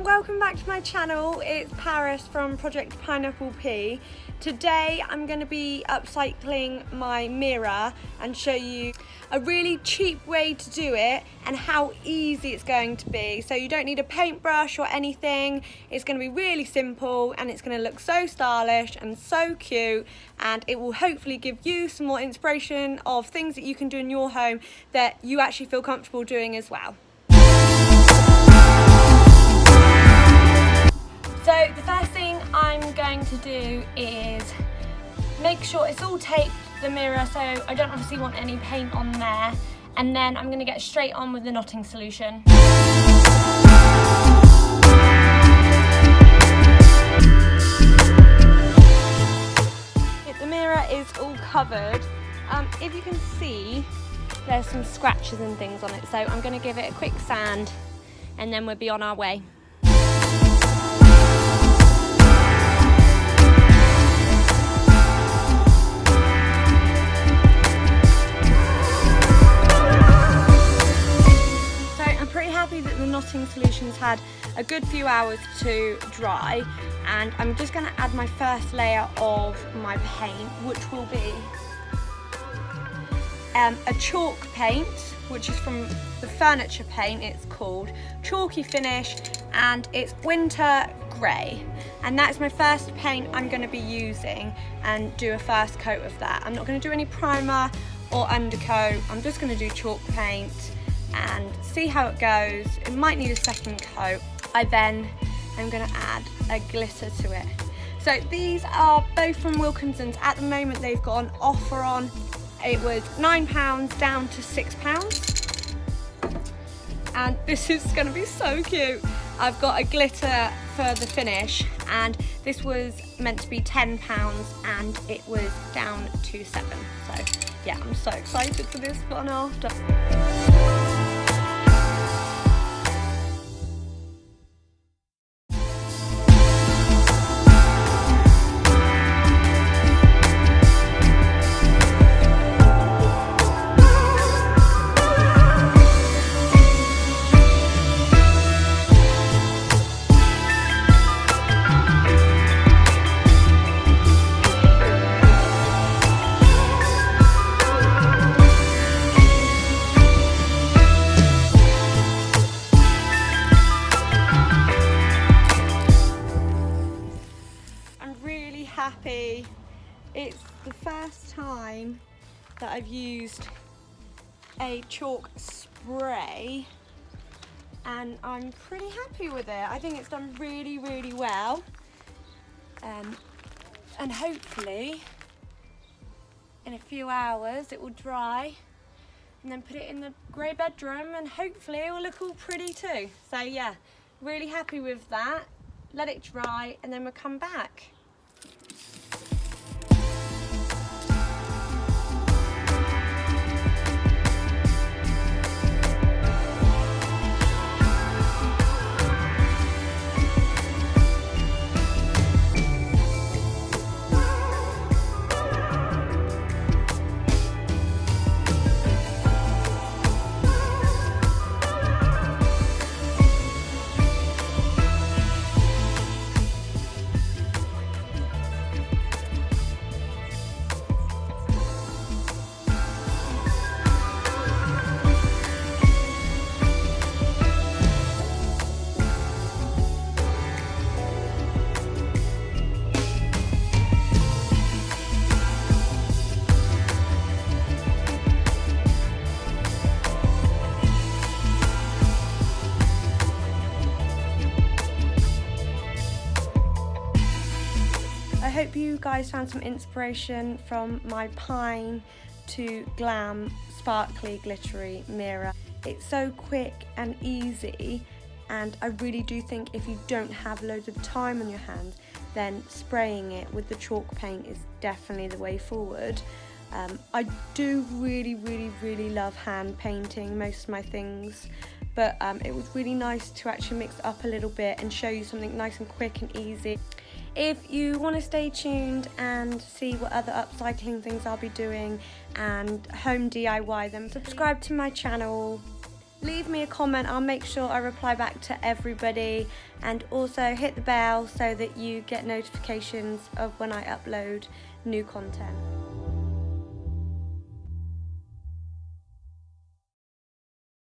welcome back to my channel. It's Paris from Project Pineapple P. Today I'm going to be upcycling my mirror and show you a really cheap way to do it and how easy it's going to be. So you don't need a paintbrush or anything. It's going to be really simple and it's going to look so stylish and so cute, and it will hopefully give you some more inspiration of things that you can do in your home that you actually feel comfortable doing as well. So the first thing I'm going to do is make sure it's all taped, the mirror, so I don't obviously want any paint on there, and then I'm going to get straight on with the knotting solution. The mirror is all covered. If you can see, there's some scratches and things on it, so I'm going to give it a quick sand and then we'll be on our way. That the knotting solution's had a good few hours to dry, and I'm just going to add my first layer of my paint, which will be a chalk paint, which is from the furniture paint. It's called Chalky Finish and it's winter grey, and that's my first paint I'm going to be using and do a first coat of that. I'm not going to do any primer or undercoat, I'm just going to do chalk paint and see how it goes. It might need a second coat. I then am going to add a glitter to it. So these are both from Wilkinson's. At the moment they've got an offer on. It was £9 down to £6. And this is going to be so cute. I've got a glitter for the finish, and this was meant to be £10 and it was down to £7. So yeah, I'm so excited for this one after. Happy. It's the first time that I've used a chalk spray and I'm pretty happy with it. I think it's done really, really well, and hopefully in a few hours it will dry and then put it in the grey bedroom and hopefully it will look all pretty too. So yeah, really happy with that. Let it dry and then we'll come back. I hope you guys found some inspiration from my pine to glam sparkly glittery mirror. It's so quick and easy, and I really do think if you don't have loads of time on your hands, then spraying it with the chalk paint is definitely the way forward. I do really love hand painting most of my things, but it was really nice to actually mix it up a little bit and show you something nice and quick and easy. If you want to stay tuned and see what other upcycling things I'll be doing and home DIY them, subscribe to my channel leave me a comment. I'll make sure I reply back to everybody, and also hit the bell so that you get notifications of when I upload new content.